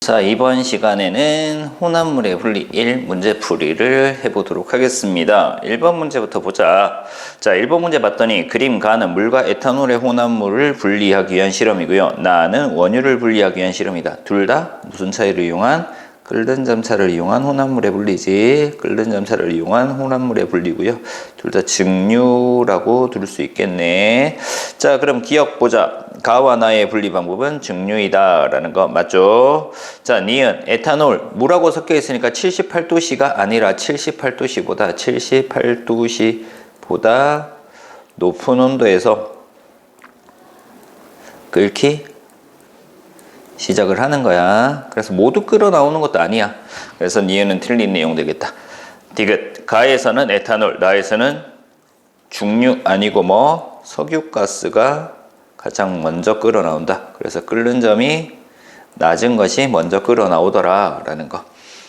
자, 이번 시간에는 혼합물의 분리 1 문제풀이를 해보도록 하겠습니다. 1번 문제부터 보자. 자, 1번 문제 봤더니 그림 가는 물과 에탄올의 혼합물을 분리하기 위한 실험이고요. 나는 원유를 분리하기 위한 실험이다. 둘 다 무슨 차이를 이용한? 끓는 점차를 이용한 혼합물의 분리지. 끓는 점차를 이용한 혼합물의 분리고요. 둘 다 증류라고 들을 수 있겠네. 자, 그럼 기억 보자. 가와 나의 분리 방법은 증류이다 라는 거 맞죠? 자, 니은 에탄올 물하고 섞여 있으니까 78도씨가 아니라 78도씨보다 높은 온도에서 끓기 시작을 하는 거야. 그래서 모두 끓어 나오는 것도 아니야. 그래서 니은은 틀린 내용 되겠다. 디귿 가에서는 에탄올, 나에서는 중류 아니고 뭐 석유가스가 가장 먼저 끓어 나온다. 그래서 끓는 점이 낮은 것이 먼저 끓어 나오더라 라는 거.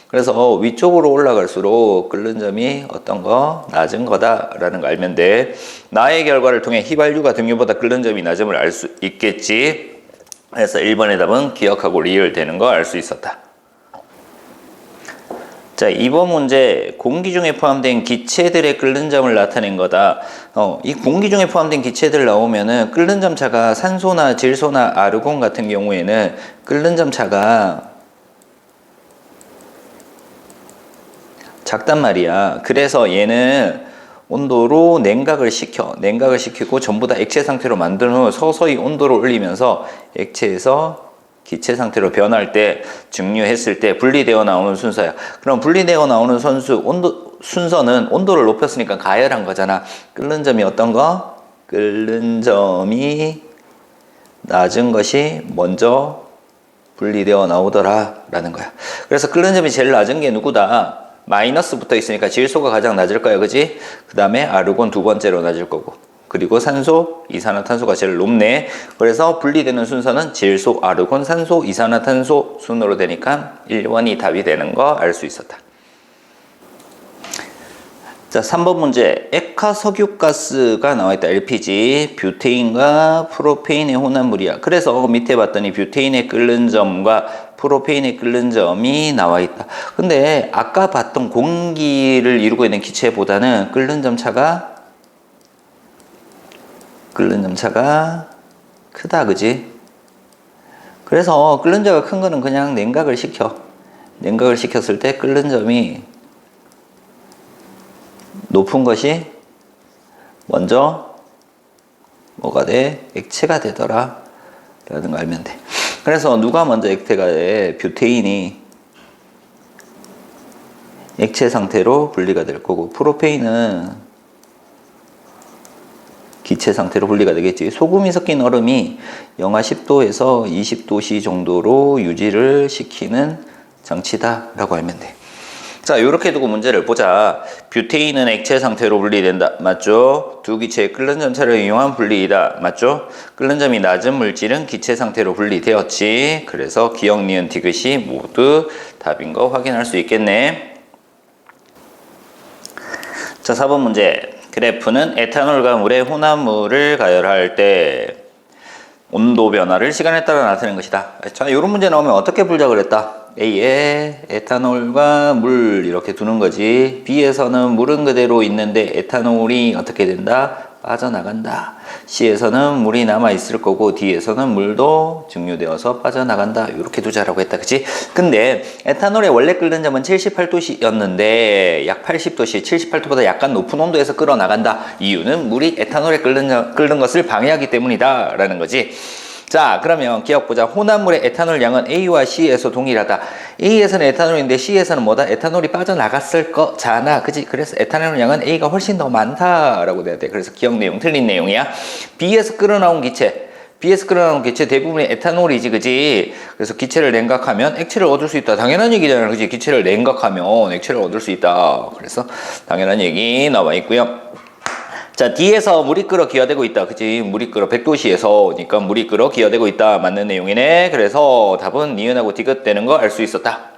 그래서 위쪽으로 올라갈수록 끓는 점이 어떤 거? 낮은 거다 라는 거 알면 돼. 나의 결과를 통해 휘발유가 등유보다 끓는 점이 낮음을 알 수 있겠지. 그래서 1번의 답은 기억하고 리을 되는 거 알 수 있었다. 자, 2번 문제 공기 중에 포함된 기체들의 끓는 점을 나타낸 거다. 이 공기 중에 포함된 기체들 나오면은 끓는 점 차가 산소나 질소나 아르곤 같은 경우에는 끓는 점 차가 작단 말이야. 그래서 얘는 온도로 냉각을 시키고 전부 다 액체 상태로 만든 후 서서히 온도를 올리면서 액체에서 기체 상태로 변할 때, 증류했을 때 분리되어 나오는 순서야. 그럼 분리되어 나오는 순서는 온도를 높였으니까 가열한 거잖아. 끓는 점이 어떤 거? 끓는 점이 낮은 것이 먼저 분리되어 나오더라 라는 거야. 그래서 끓는 점이 제일 낮은 게 누구다? 마이너스 붙어 있으니까 질소가 가장 낮을 거야, 그지? 그 다음에 아르곤 두 번째로 낮을 거고, 그리고 산소, 이산화탄소가 제일 높네. 그래서 분리되는 순서는 질소, 아르곤, 산소, 이산화탄소 순으로 되니까 1번이 답이 되는 거 알 수 있었다. 자, 3번 문제. 액화석유가스가 나와있다. LPG, 뷰테인과 프로페인의 혼합물이야. 그래서 밑에 봤더니 뷰테인의 끓는 점과 프로페인의 끓는 점이 나와있다. 근데 아까 봤던 공기를 이루고 있는 기체보다는 끓는 점 차가 크다, 그지? 그래서 끓는 점가 큰 거는 그냥 냉각을 시켰을 때 끓는 점이 높은 것이 먼저 뭐가 돼? 액체가 되더라 라는 거 알면 돼. 그래서 누가 먼저 액체가 돼? 뷰테인이 액체 상태로 분리가 될 거고, 프로페인은 기체 상태로 분리가 되겠지. 소금이 섞인 얼음이 영하 10도에서 20도씨 정도로 유지를 시키는 장치다 라고 알면 돼. 자, 이렇게 두고 문제를 보자. 뷰테인은 액체 상태로 분리된다. 맞죠? 두 기체의 끓는 점차를 이용한 분리이다. 맞죠? 끓는 점이 낮은 물질은 기체 상태로 분리되었지. 그래서 기억, 니은, 디귿이 모두 답인 거 확인할 수 있겠네. 자, 4번 문제. 그래프는 에탄올과 물의 혼합물을 가열할 때 온도 변화를 시간에 따라 나타내는 것이다. 자, 이런 문제 나오면 어떻게 풀자 그랬다? A에 에탄올과 물 이렇게 두는 거지. B에서는 물은 그대로 있는데 에탄올이 어떻게 된다? 빠져나간다. C에서는 물이 남아있을 거고 D에서는 물도 증류되어서 빠져나간다. 이렇게 두자라고 했다. 그치? 근데 에탄올의 원래 끓는 점은 78도씨였는데 약 80도씨, 78도보다 약간 높은 온도에서 끓어나간다. 이유는 물이 에탄올에 끓는 것을 방해하기 때문이다 라는 거지. 자, 그러면 기억보자. 혼합물의 에탄올 양은 A와 C에서 동일하다. A에서는 에탄올인데 C에서는 뭐다? 에탄올이 빠져나갔을 거잖아. 그치? 그래서 에탄올 양은 A가 훨씬 더 많다라고 돼야 돼. 그래서 기억 내용 틀린 내용이야. B에서 끓어나온 기체 대부분이 에탄올이지, 그지? 그래서 기체를 냉각하면 액체를 얻을 수 있다. 당연한 얘기잖아, 그지? 기체를 냉각하면 액체를 얻을 수 있다. 그래서 당연한 얘기 나와 있고요. 자, D에서 물이 끓어 기화되고 있다. 그치? 물이 끓어 100도씨에서 그러니까 물이 끓어 기화되고 있다. 맞는 내용이네. 그래서 답은 니은하고 디귿 되는 거 알 수 있었다.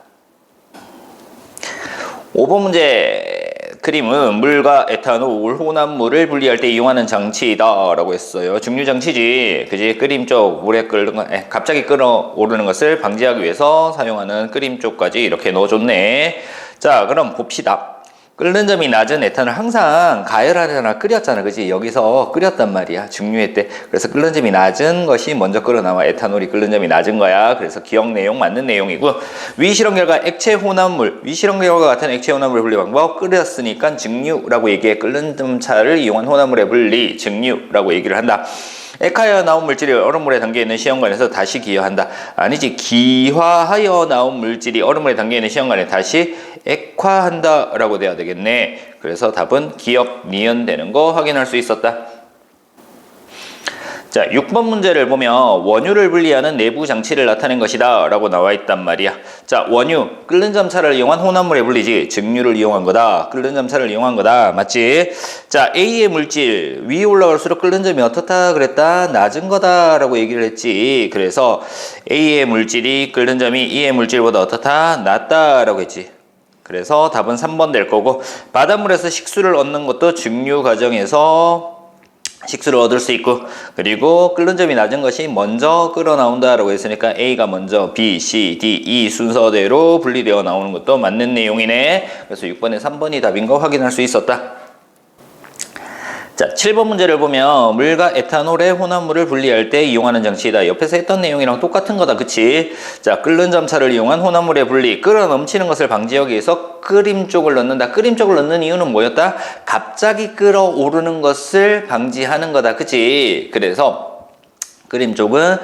5번 문제. 크림은 물과 에탄올 혼합물을 분리할 때 이용하는 장치이다 라고 했어요. 증류 장치지, 그지? 끓임 쪽 물에 끓는 거, 갑자기 끓어오르는 것을 방지하기 위해서 사용하는 끓임 쪽까지 이렇게 넣어줬네. 자, 그럼 봅시다. 끓는 점이 낮은 에탄올 항상 가열하잖아, 끓였잖아, 그지? 여기서 끓였단 말이야, 증류회 때. 그래서 끓는 점이 낮은 것이 먼저 끓어나와. 에탄올이 끓는 점이 낮은 거야. 그래서 기억 내용 맞는 내용이고, 위실험 결과 액체 혼합물, 위실험 결과 같은 액체 혼합물 분리 방법, 끓였으니까 증류라고 얘기해. 끓는 점 차를 이용한 혼합물의 분리, 증류라고 얘기를 한다. 액하여 나온 물질이 얼음물에 담겨있는 시험관에서 다시 기화한다. 아니지, 기화하여 나온 물질이 얼음물에 담겨있는 시험관에 다시 액화한다 라고 돼야 되겠네. 그래서 답은 기억, 니은 되는 거 확인할 수 있었다. 자, 6번 문제를 보면 원유를 분리하는 내부 장치를 나타낸 것이다 라고 나와 있단 말이야. 자, 원유, 끓는 점차를 이용한 혼합물의 분리지. 증류를 이용한 거다. 끓는 점차를 이용한 거다. 맞지? 자, A의 물질, 위에 올라갈수록 끓는 점이 어떻다 그랬다? 낮은 거다 라고 얘기를 했지. 그래서 A의 물질이 끓는 점이 E의 물질보다 어떻다? 낮다 라고 했지. 그래서 답은 3번 될 거고, 바닷물에서 식수를 얻는 것도 증류 과정에서 식수를 얻을 수 있고, 그리고 끓는 점이 낮은 것이 먼저 끓어 나온다라고 했으니까 A가 먼저 B, C, D, E 순서대로 분리되어 나오는 것도 맞는 내용이네. 그래서 6번에 3번이 답인 거 확인할 수 있었다. 자, 7번 문제를 보면 물과 에탄올의 혼합물을 분리할 때 이용하는 장치이다. 옆에서 했던 내용이랑 똑같은 거다. 그치? 자, 끓는 점차를 이용한 혼합물의 분리, 끓어 넘치는 것을 방지하기 위해서 끓임 쪽을 넣는다. 끓임 쪽을 넣는 이유는 뭐였다? 갑자기 끓어오르는 것을 방지하는 거다. 그치? 그래서 끓임 쪽은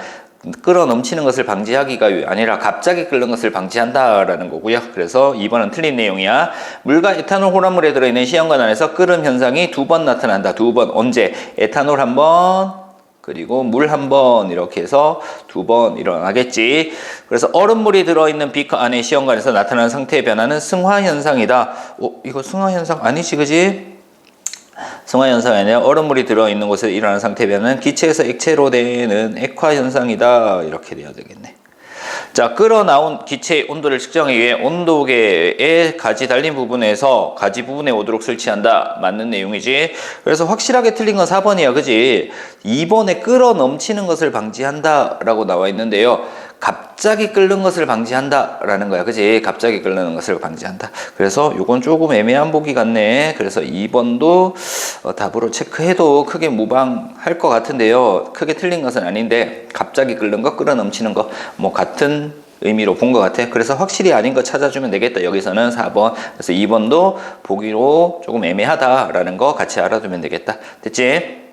끓어 넘치는 것을 방지하기가 아니라 갑자기 끓는 것을 방지한다라는 거고요. 그래서 2번은 틀린 내용이야. 물과 에탄올 혼합물에 들어있는 시험관 안에서 끓음 현상이 2번 나타난다. 2번. 언제? 에탄올 1번, 그리고 물 1번, 이렇게 해서 2번 일어나겠지. 그래서 얼음물이 들어있는 비커 안에 시험관에서 나타나는 상태의 변화는 승화 현상이다. 이거 승화 현상 아니지, 그지? 승화 현상이 아니라 얼음물이 들어있는 곳에 일어나는 상태 변화는 기체에서 액체로 되는 액화 현상이다. 이렇게 돼야 되겠네. 자, 끓어나온 기체의 온도를 측정하기 위해 온도계의 가지 달린 부분에서 가지 부분에 오도록 설치한다. 맞는 내용이지. 그래서 확실하게 틀린 건 4번이야. 그지? 2번에 끓어 넘치는 것을 방지한다 라고 나와 있는데요. 갑자기 끓는 것을 방지한다 라는 거야. 그지? 갑자기 끓는 것을 방지한다. 그래서 요건 조금 애매한 보기 같네. 그래서 2번도 답으로 체크해도 크게 무방할 것 같은데요. 크게 틀린 것은 아닌데, 갑자기 끓는 거, 끓어 넘치는 거, 뭐 같은 의미로 본 것 같아. 그래서 확실히 아닌 거 찾아주면 되겠다. 여기서는 4번. 그래서 2번도 보기로 조금 애매하다라는 거 같이 알아두면 되겠다. 됐지?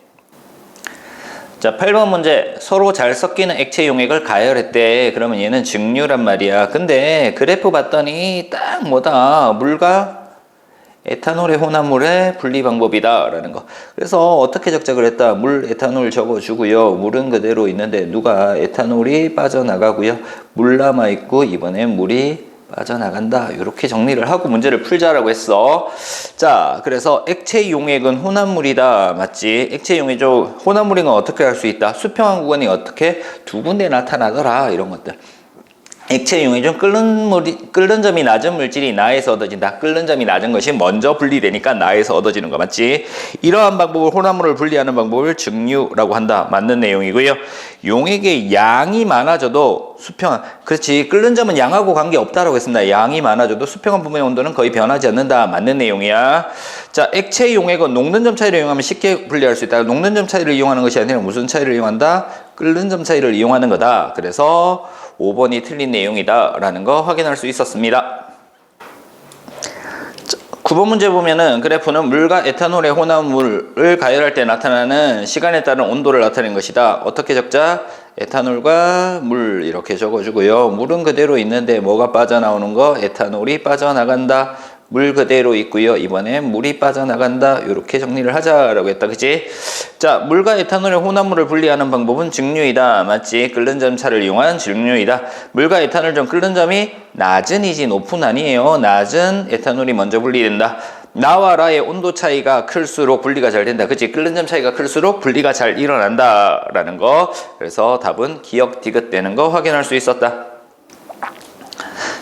자, 8번 문제. 서로 잘 섞이는 액체 용액을 가열했대. 그러면 얘는 증류란 말이야. 근데 그래프 봤더니 딱 뭐다? 물과 에탄올의 혼합물의 분리 방법이다 라는 거. 그래서 어떻게 적자 그랬다? 물, 에탄올 적어주고요. 물은 그대로 있는데 누가 에탄올이 빠져나가고요. 물 남아있고 이번엔 물이 빠져나간다. 이렇게 정리를 하고 문제를 풀자라고 했어. 자, 그래서 액체 용액은 혼합물이다. 맞지? 액체 용액은 혼합물인 건 어떻게 할 수 있다? 수평한 구간이 어떻게 두 군데 나타나더라. 이런 것들. 액체 용액 중 끓는 점이 낮은 물질이 나에서 얻어진다. 끓는 점이 낮은 것이 먼저 분리되니까 나에서 얻어지는 거 맞지? 이러한 방법을, 혼합물을 분리하는 방법을 증류라고 한다. 맞는 내용이고요. 용액의 양이 많아져도 수평한, 그렇지, 끓는 점은 양하고 관계없다라고 했습니다. 양이 많아져도 수평한 부분의 온도는 거의 변하지 않는다. 맞는 내용이야. 자, 액체 용액은 녹는 점 차이를 이용하면 쉽게 분리할 수 있다. 녹는 점 차이를 이용하는 것이 아니라 무슨 차이를 이용한다? 끓는 점 차이를 이용하는 거다. 그래서 5번이 틀린 내용이다 라는 거 확인할 수 있었습니다. 9번 문제 보면은 그래프는 물과 에탄올의 혼합물을 가열할 때 나타나는 시간에 따른 온도를 나타낸 것이다. 어떻게 적자? 에탄올과 물 이렇게 적어주고요. 물은 그대로 있는데 뭐가 빠져나오는 거? 에탄올이 빠져나간다. 물 그대로 있고요. 이번엔 물이 빠져나간다. 이렇게 정리를 하자라고 했다. 그치? 자, 물과 에탄올의 혼합물을 분리하는 방법은 증류이다. 맞지? 끓는 점 차를 이용한 증류이다. 물과 에탄올 중 끓는 점이 낮은이지 높은 아니에요. 낮은 에탄올이 먼저 분리된다. 나와 라의 온도 차이가 클수록 분리가 잘 된다. 그치? 끓는 점 차이가 클수록 분리가 잘 일어난다. 라는 거. 그래서 답은 기억 디귿 되는 거 확인할 수 있었다.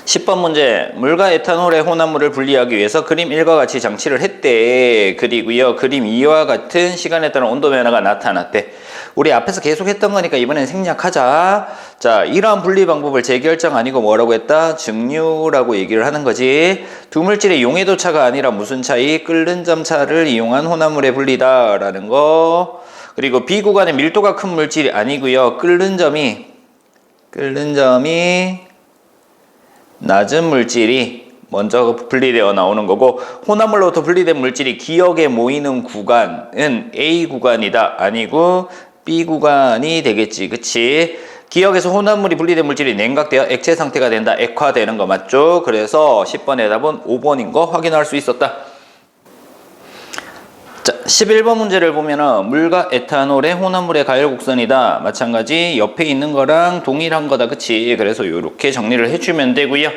10번 문제. 물과 에탄올의 혼합물을 분리하기 위해서 그림 1과 같이 장치를 했대. 그리고요. 그림 2와 같은 시간에 따른 온도 변화가 나타났대. 우리 앞에서 계속 했던 거니까 이번엔 생략하자. 자, 이러한 분리 방법을 재결정 아니고 뭐라고 했다? 증류라고 얘기를 하는 거지. 두 물질의 용해도 차가 아니라 무슨 차이? 끓는 점 차를 이용한 혼합물의 분리다 라는 거. 그리고 B 구간의 밀도가 큰 물질이 아니고요. 끓는 점이 낮은 물질이 먼저 분리되어 나오는 거고, 혼합물로부터 분리된 물질이 기역에 모이는 구간은 A 구간이다 아니고 B 구간이 되겠지. 그치? 기역에서 혼합물이 분리된 물질이 냉각되어 액체 상태가 된다. 액화되는 거 맞죠? 그래서 10번의 답은 5번인 거 확인할 수 있었다. 자, 11번 문제를 보면은 물과 에탄올의 혼합물의 가열 곡선이다. 마찬가지 옆에 있는 거랑 동일한 거다. 그치? 그래서 이렇게 정리를 해주면 되고요.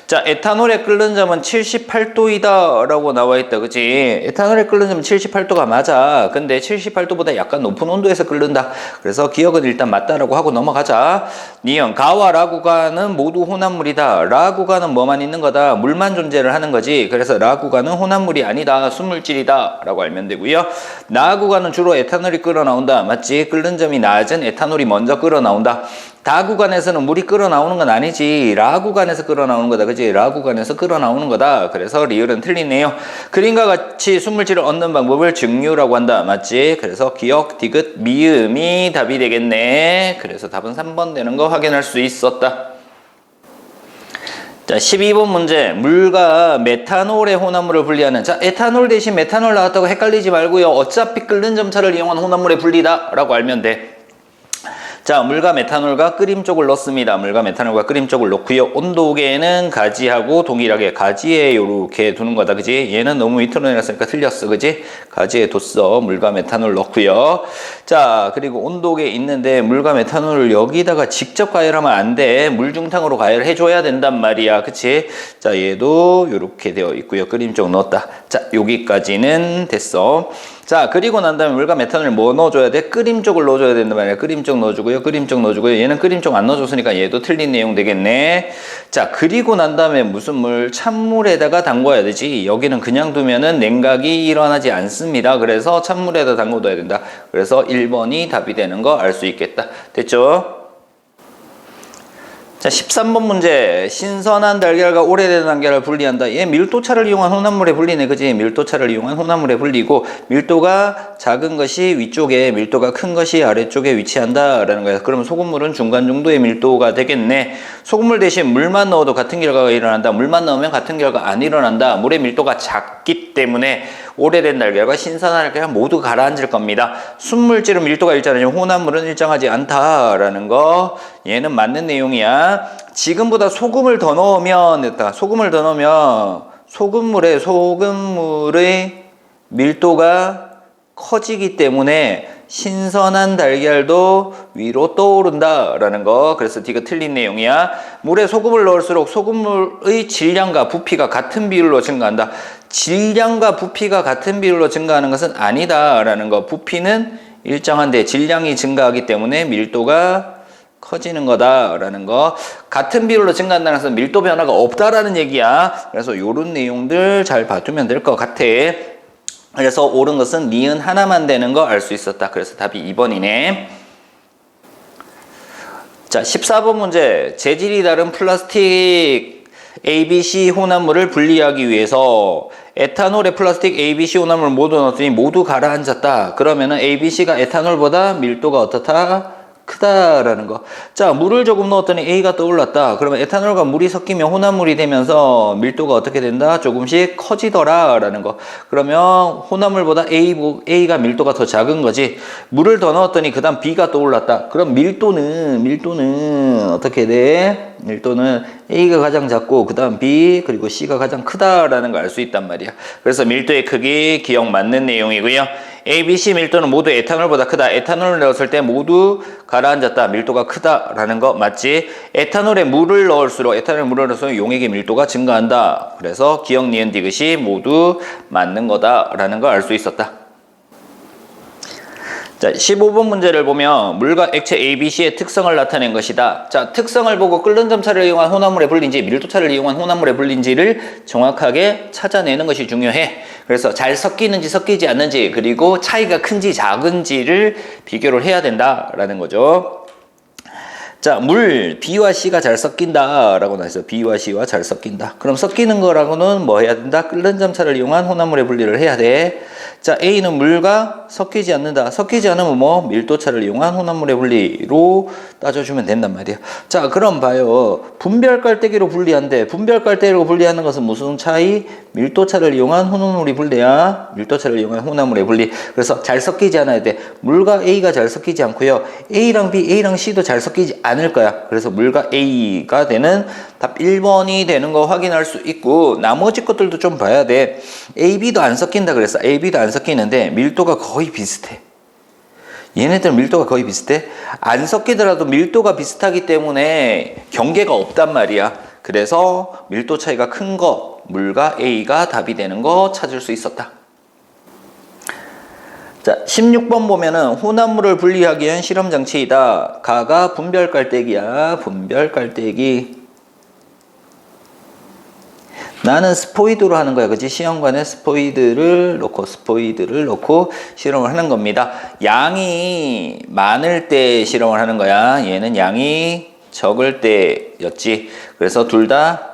자, 에탄올의 끓는 점은 78도이다 라고 나와 있다. 그치? 에탄올의 끓는 점은 78도가 맞아. 근데 78도보다 약간 높은 온도에서 끓는다. 그래서 기억은 일단 맞다라고 하고 넘어가자. 니은 가와 라 구간은 모두 혼합물이다. 라 구간은 뭐만 있는 거다? 물만 존재를 하는 거지. 그래서 라 구간은 혼합물이 아니다. 순물질이다 라고 알면 되고요. 나 구간은 주로 에탄올이 끓어나온다. 맞지? 끓는 점이 낮은 에탄올이 먼저 끓어나온다. 다 구간에서는 물이 끓어나오는 건 아니지. 라 구간에서 끓어나오는 거다. 그치? 라 구간에서 끓어나오는 거다. 그래서 리을은 틀리네요. 그림과 같이 순물질을 얻는 방법을 증류라고 한다. 맞지? 그래서 기역, 디귿, 미음이 답이 되겠네. 그래서 답은 3번 되는 거 확인할 수 있었다. 자, 12번 문제. 물과 메탄올의 혼합물을 분리하는. 자, 에탄올 대신 메탄올 나왔다고 헷갈리지 말고요. 어차피 끓는 점차를 이용한 혼합물의 분리다 라고 알면 돼. 자, 물과 메탄올과 끓임 쪽을 넣습니다. 물과 메탄올과 끓임 쪽을 넣고요. 온도계는 가지하고 동일하게 가지에 요렇게 두는 거다. 그지? 얘는 너무 밑으로 내렸으니까 틀렸어. 그지? 가지에 뒀어. 물과 메탄올 넣고요. 자, 그리고 온도계 있는데 물과 메탄올을 여기다가 직접 가열하면 안 돼. 물중탕으로 가열해 줘야 된단 말이야. 그치? 자, 얘도 요렇게 되어 있고요. 끓임 쪽 넣었다. 자, 여기까지는 됐어. 자, 그리고 난 다음에 물과 메탄올을 뭐 넣어줘야 돼? 끓임 쪽을 넣어줘야 된단 말이야. 끓임 쪽 넣어주고요. 끓임 쪽 넣어주고요. 얘는 끓임 쪽 안 넣어줬으니까 얘도 틀린 내용 되겠네. 자, 그리고 난 다음에 무슨 물? 찬물에다가 담궈야 되지. 여기는 그냥 두면은 냉각이 일어나지 않습니다. 그래서 찬물에다 담궈둬야 된다. 그래서 1번이 답이 되는 거 알 수 있겠다. 됐죠? 자, 13번 문제. 신선한 달걀과 오래된 달걀을 분리한다. 얘 밀도차를 이용한 혼합물에 분리네. 그지? 밀도차를 이용한 혼합물에 분리고, 밀도가 작은 것이 위쪽에, 밀도가 큰 것이 아래쪽에 위치한다 라는 거야. 그러면 소금물은 중간 정도의 밀도가 되겠네. 소금물 대신 물만 넣어도 같은 결과가 일어난다. 물만 넣으면 같은 결과 안 일어난다. 물의 밀도가 작기 때문에 오래된 달걀과 신선한 달걀 모두 가라앉을 겁니다. 순물질은 밀도가 일정하지만 혼합물은 일정하지 않다라는 거. 얘는 맞는 내용이야. 지금보다 소금을 더 넣으면 됐다. 소금을 더 넣으면 소금물의 밀도가 커지기 때문에 신선한 달걀도 위로 떠오른다 라는 거. 그래서 D가 틀린 내용이야. 물에 소금을 넣을수록 소금물의 질량과 부피가 같은 비율로 증가한다. 질량과 부피가 같은 비율로 증가하는 것은 아니다 라는 거. 부피는 일정한데 질량이 증가하기 때문에 밀도가 커지는 거다 라는 거. 같은 비율로 증가한다는 것은 밀도 변화가 없다라는 얘기야. 그래서 요런 내용들 잘 봐두면 될 것 같아. 그래서 옳은 것은 니은 하나만 되는 거 알 수 있었다. 그래서 답이 2번이네. 자, 14번 문제. 재질이 다른 플라스틱 ABC 혼합물을 분리하기 위해서 에탄올에 플라스틱 ABC 혼합물 모두 넣었더니 모두 가라앉았다. 그러면은 ABC가 에탄올보다 밀도가 어떻다? 크다라는 거. 자, 물을 조금 넣었더니 A가 떠올랐다. 그러면 에탄올과 물이 섞이면 혼합물이 되면서 밀도가 어떻게 된다? 조금씩 커지더라 라는 거. 그러면 혼합물보다 A가 밀도가 더 작은 거지. 물을 더 넣었더니 그 다음 B가 떠올랐다. 그럼 밀도는 어떻게 돼? 밀도는 A가 가장 작고 그 다음 B 그리고 C가 가장 크다라는 걸 알 수 있단 말이야. 그래서 밀도의 크기 기억 맞는 내용이고요. A, B, C 밀도는 모두 에탄올보다 크다. 에탄올을 넣었을 때 모두 가라앉았다. 밀도가 크다라는 거 맞지? 에탄올에 물을 넣을수록 용액의 밀도가 증가한다. 그래서 기억, 니은, 디귿이 모두 맞는 거다라는 걸 알 수 있었다. 자, 15번 문제를 보면 물과 액체 ABC의 특성을 나타낸 것이다. 자, 특성을 보고 끓는 점차를 이용한 혼합물의 분리인지 밀도차를 이용한 혼합물의 분리인지를 정확하게 찾아내는 것이 중요해. 그래서 잘 섞이는지 섞이지 않는지 그리고 차이가 큰지 작은지를 비교를 해야 된다라는 거죠. 자, 물 B와 C가 잘 섞인다 라고 나왔어요. B와 C와 잘 섞인다. 그럼 섞이는 거라고는 뭐 해야 된다? 끓는 점차를 이용한 혼합물의 분리를 해야 돼. 자, A는 물과 섞이지 않는다. 섞이지 않으면 뭐? 밀도차를 이용한 혼합물의 분리로 따져주면 된단 말이야. 자, 그럼 봐요. 분별 깔때기로 분리한대. 분별 깔때기로 분리하는 것은 무슨 차이? 밀도차를 이용한 혼합물의 분리야. 밀도차를 이용한 혼합물의 분리. 그래서 잘 섞이지 않아야 돼. 물과 A가 잘 섞이지 않고요. A랑 B, A랑 C도 잘 섞이지 않을 거야. 그래서 물과 A가 되는 답 1번이 되는 거 확인할 수 있고 나머지 것들도 좀 봐야 돼. A, B도 안 섞인다 그랬어. A, B도 안 섞이는데 밀도가 거의 비슷해. 얘네들은 밀도가 거의 비슷해. 안 섞이더라도 밀도가 비슷하기 때문에 경계가 없단 말이야. 그래서 밀도 차이가 큰 거, 물과 A가 답이 되는 거 찾을 수 있었다. 자, 16번 보면은 혼합물을 분리하기 위한 실험 장치이다. 가가 분별 깔때기야. 분별 깔때기. 나는 스포이드로 하는 거야. 그치? 시험관에 스포이드를 놓고 실험을 하는 겁니다. 양이 많을 때 실험을 하는 거야. 얘는 양이 적을 때였지. 그래서 둘 다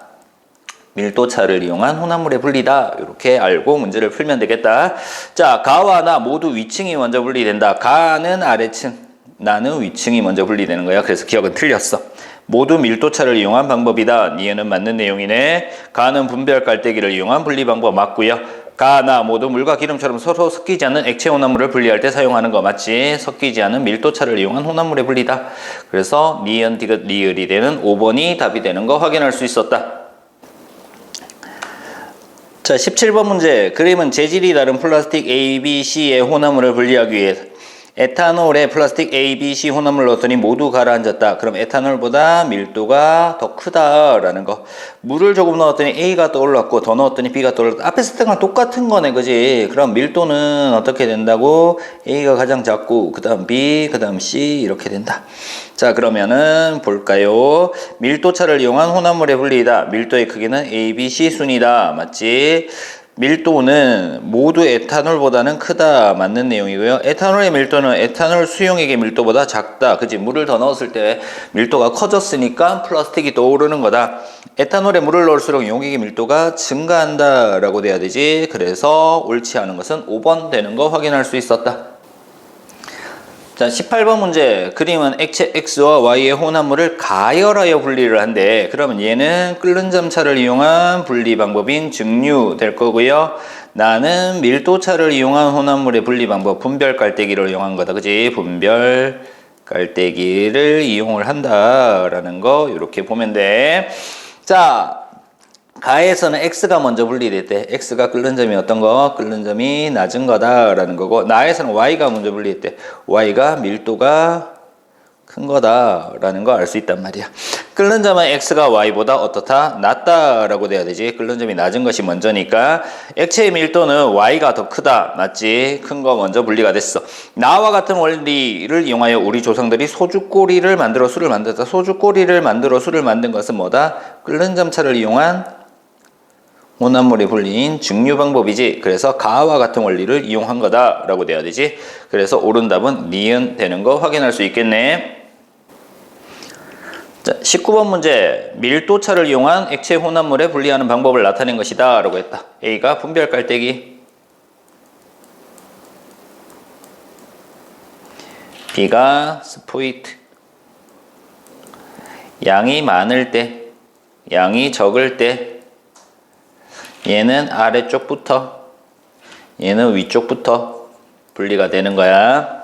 밀도차를 이용한 혼합물의 분리다. 이렇게 알고 문제를 풀면 되겠다. 자, 가와 나 모두 위층이 먼저 분리된다. 가는 아래층, 나는 위층이 먼저 분리되는 거야. 그래서 기억은 틀렸어. 모두 밀도차를 이용한 방법이다. 니은은 맞는 내용이네. 가는 분별 깔때기를 이용한 분리 방법 맞고요. 가, 나 모두 물과 기름처럼 서로 섞이지 않는 액체 혼합물을 분리할 때 사용하는 거 맞지? 섞이지 않은 밀도차를 이용한 혼합물의 분리다. 그래서 니은, 디귿, 리을이 되는 5번이 답이 되는 거 확인할 수 있었다. 자, 17번 문제. 그림은 재질이 다른 플라스틱 A, B, C의 혼합물을 분리하기 위해 에탄올에 플라스틱 A, B, C 혼합물을 넣었더니 모두 가라앉았다. 그럼 에탄올보다 밀도가 더 크다라는 거. 물을 조금 넣었더니 A가 떠올랐고 더 넣었더니 B가 떠올랐다. 앞에 썼던 거랑 똑같은 거네, 그지? 그럼 밀도는 어떻게 된다고? A가 가장 작고 그 다음 B, 그 다음 C 이렇게 된다. 자, 그러면은 볼까요? 밀도차를 이용한 혼합물의 분리이다. 밀도의 크기는 A, B, C 순이다. 맞지? 밀도는 모두 에탄올보다는 크다. 맞는 내용이고요. 에탄올의 밀도는 에탄올 수용액의 밀도보다 작다. 그치? 물을 더 넣었을 때 밀도가 커졌으니까 플라스틱이 떠오르는 거다. 에탄올에 물을 넣을수록 용액의 밀도가 증가한다 라고 돼야 되지. 그래서 옳지 않은 것은 5번 되는 거 확인할 수 있었다. 자, 18번 문제. 그림은 액체 X와 Y의 혼합물을 가열하여 분리를 한대. 그러면 얘는 끓는 점차를 이용한 분리 방법인 증류 될 거고요. 나는 밀도차를 이용한 혼합물의 분리 방법, 분별 깔때기를 이용한 거다. 그지? 분별 깔때기를 이용을 한다라는 거 이렇게 보면 돼. 자, 가에서는 X가 먼저 분리됐대. X가 끓는 점이 어떤 거? 끓는 점이 낮은 거다라는 거고, 나에서는 Y가 먼저 분리됐대. Y가 밀도가 큰 거다라는 거 알 수 있단 말이야. 끓는 점은 X가 Y보다 어떻다? 낮다라고 돼야 되지. 끓는 점이 낮은 것이 먼저니까 액체의 밀도는 Y가 더 크다. 맞지? 큰 거 먼저 분리가 됐어. 나와 같은 원리를 이용하여 우리 조상들이 소주꼬리를 만들어 술을 만들었다. 소주꼬리를 만들어 술을 만든 것은 뭐다? 끓는 점차를 이용한 혼합물의 분리인 증류 방법이지. 그래서 가와 같은 원리를 이용한 거다라고 돼야 되지. 그래서 옳은 답은 니은 되는 거 확인할 수 있겠네. 자, 19번 문제. 밀도차를 이용한 액체 혼합물에 분리하는 방법을 나타낸 것이다 라고 했다. A가 분별 깔때기, B가 스포이트. 양이 많을 때, 양이 적을 때 얘는 아래쪽부터 얘는 위쪽부터 분리가 되는 거야.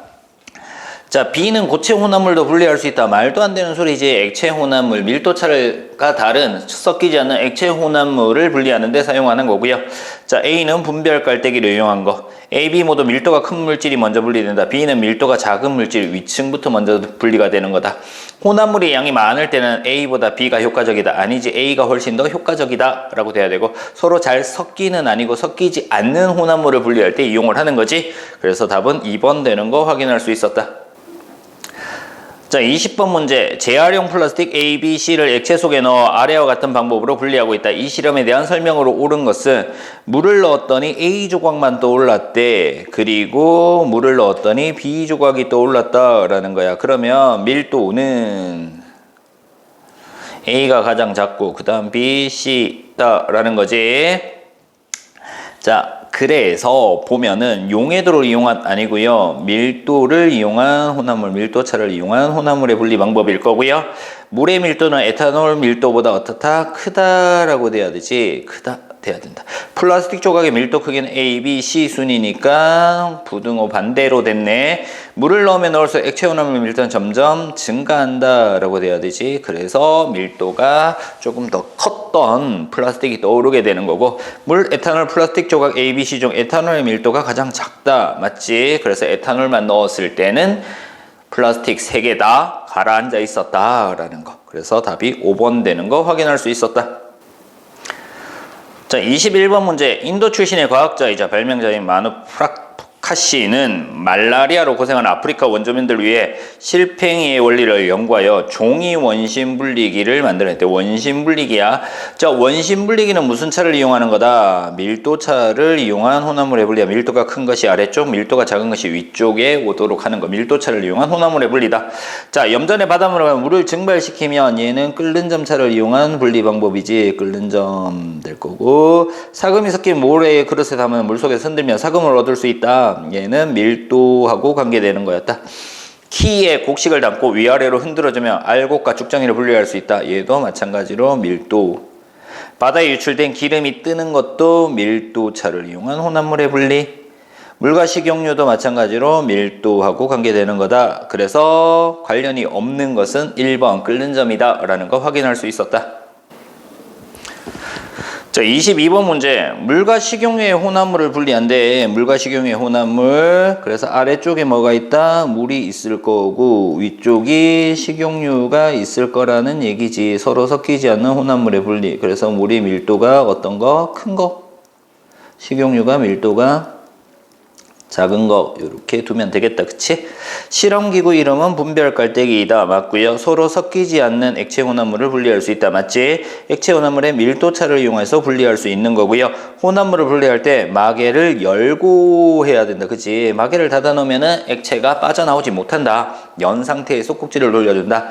자, B는 고체 혼합물도 분리할 수 있다. 말도 안 되는 소리지. 액체 혼합물, 밀도차가 다른 섞이지 않는 액체 혼합물을 분리하는 데 사용하는 거고요. 자, A는 분별 깔때기를 이용한 거. A, B 모두 밀도가 큰 물질이 먼저 분리된다. B는 밀도가 작은 물질 위층부터 먼저 분리가 되는 거다. 혼합물의 양이 많을 때는 A보다 B가 효과적이다. 아니지, A가 훨씬 더 효과적이다 라고 돼야 되고, 서로 잘 섞이는 아니고 섞이지 않는 혼합물을 분리할 때 이용을 하는 거지. 그래서 답은 2번 되는 거 확인할 수 있었다. 자, 20번 문제. 재활용 플라스틱 A, B, C를 액체 속에 넣어 아래와 같은 방법으로 분리하고 있다. 이 실험에 대한 설명으로 옳은 것은 물을 넣었더니 A 조각만 떠올랐대. 그리고 물을 넣었더니 B 조각이 떠올랐다라는 거야. 그러면 밀도는 A가 가장 작고 그 다음 B, C다라는 거지. 자, 그래서 보면은 용해도를 이용한 아니고요. 밀도를 이용한 혼합물, 밀도차를 이용한 혼합물의 분리 방법일 거고요. 물의 밀도는 에탄올 밀도보다 어떻다? 크다라고 돼야 되지. 크다 돼야 된다. 플라스틱 조각의 밀도 크기는 A, B, C 순이니까 부등호 반대로 됐네. 물을 넣으면 넣을수록 액체 혼합물 밀도는 점점 증가한다 라고 돼야 되지. 그래서 밀도가 조금 더 컸던 플라스틱이 떠오르게 되는 거고, 물, 에탄올, 플라스틱 조각 A, B, C 중 에탄올의 밀도가 가장 작다. 맞지? 그래서 에탄올만 넣었을 때는 플라스틱 3개 다 가라앉아 있었다 라는 거. 그래서 답이 5번 되는 거 확인할 수 있었다. 자, 21번 문제. 인도 출신의 과학자이자 발명자인 마누 프라카시는 말라리아로 고생하는 아프리카 원주민들 위해 실팽이의 원리를 연구하여 종이 원심 분리기를 만들어냈대. 원심 분리기야. 자, 원심 분리기는 무슨 차를 이용하는 거다? 밀도차를 이용한 혼합물의 분리야. 밀도가 큰 것이 아래쪽, 밀도가 작은 것이 위쪽에 오도록 하는 거. 밀도차를 이용한 혼합물의 분리다. 자, 염전의 바닷물을 가면 물을 증발시키면 얘는 끓는 점차를 이용한 분리 방법이지. 끓는 점 될 거고, 사금이 섞인 모래의 그릇에 담은 물속에 흔들면 사금을 얻을 수 있다. 얘는 밀도하고 관계되는 거였다. 키에 곡식을 담고 위아래로 흔들어주면 알곡과 죽정이를 분리할 수 있다. 얘도 마찬가지로 밀도. 바다에 유출된 기름이 뜨는 것도 밀도차를 이용한 혼합물의 분리. 물과 식용유도 마찬가지로 밀도하고 관계되는 거다. 그래서 관련이 없는 것은 1번 끓는 점이다 라는 거 확인할 수 있었다. 자, 22번 문제. 물과 식용유의 혼합물을 분리한대. 물과 식용유의 혼합물. 그래서 아래쪽에 뭐가 있다? 물이 있을 거고 위쪽이 식용유가 있을 거라는 얘기지. 서로 섞이지 않는 혼합물의 분리. 그래서 물이 밀도가 어떤 거? 큰 거. 식용유가 밀도가 작은 거 이렇게 두면 되겠다. 그치? 실험기구 이름은 분별 깔때기이다. 맞고요. 서로 섞이지 않는 액체 혼합물을 분리할 수 있다. 맞지? 액체 혼합물의 밀도차를 이용해서 분리할 수 있는 거고요. 혼합물을 분리할 때 마개를 열고 해야 된다. 그치? 마개를 닫아 놓으면은 액체가 빠져나오지 못한다. 연 상태에서 꼭지를 돌려준다.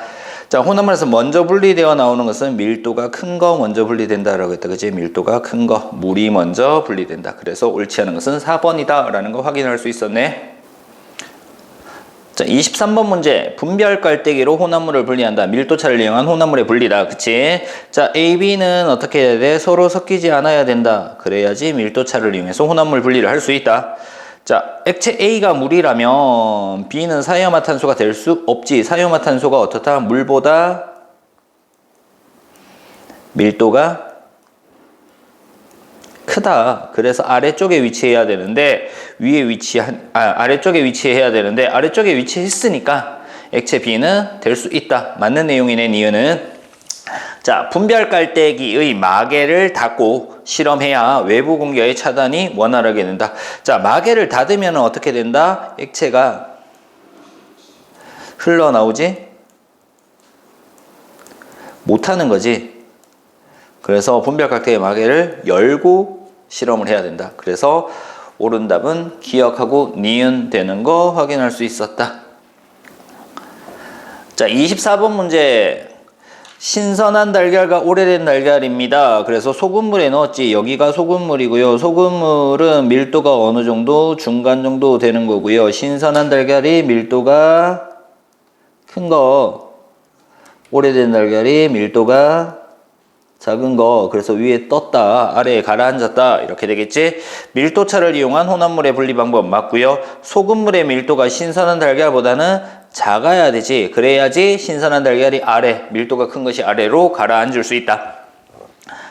자, 혼합물에서 먼저 분리되어 나오는 것은 밀도가 큰 거 먼저 분리된다라고 했다. 그치? 밀도가 큰 거, 물이 먼저 분리된다. 그래서 옳지 않은 것은 4번이다 라는 거 확인할 수 있었네. 자, 23번 문제. 분별 깔때기로 혼합물을 분리한다. 밀도차를 이용한 혼합물의 분리다. 그치? 자, A, B는 어떻게 해야 돼? 서로 섞이지 않아야 된다. 그래야지 밀도차를 이용해서 혼합물 분리를 할 수 있다. 자, 액체 A가 물이라면 B는 사이화마탄소가 될 수 없지. 사이화마탄소가 어떻다? 물보다 밀도가 크다. 그래서 아래쪽에 위치해야 되는데 아래쪽에 위치해야 되는데 아래쪽에 위치했으니까 액체 B는 될 수 있다. 맞는 내용이네. 니은은. 자, 분별 깔때기의 마개를 닫고 실험해야 외부 공기의 차단이 원활하게 된다. 자, 마개를 닫으면 어떻게 된다? 액체가 흘러나오지 못하는 거지. 그래서 분별 깔때기 마개를 열고 실험을 해야 된다. 그래서 옳은 답은 기억하고 니은 되는 거 확인할 수 있었다. 자, 24번 문제. 신선한 달걀과 오래된 달걀입니다. 그래서 소금물에 넣었지. 여기가 소금물이고요. 소금물은 밀도가 어느 정도? 중간 정도 되는 거고요. 신선한 달걀이 밀도가 큰 거, 오래된 달걀이 밀도가 작은 거. 그래서 위에 떴다, 아래에 가라앉았다 이렇게 되겠지. 밀도차를 이용한 혼합물의 분리 방법 맞고요. 소금물의 밀도가 신선한 달걀보다는 작아야 되지. 그래야지 신선한 달걀이 아래, 밀도가 큰 것이 아래로 가라앉을 수 있다.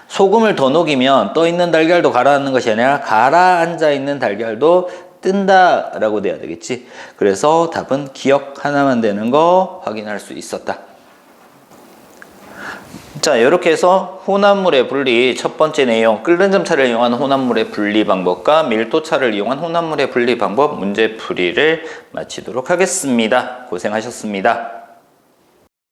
소금을 더 녹이면 떠 있는 달걀도 가라앉는 것이 아니라 가라앉아 있는 달걀도 뜬다 라고 돼야 되겠지. 그래서 답은 기억 하나만 되는 거 확인할 수 있었다. 자, 이렇게 해서 혼합물의 분리 첫 번째 내용, 끓는 점차를 이용한 혼합물의 분리 방법과 밀도차를 이용한 혼합물의 분리 방법 문제 풀이를 마치도록 하겠습니다. 고생하셨습니다.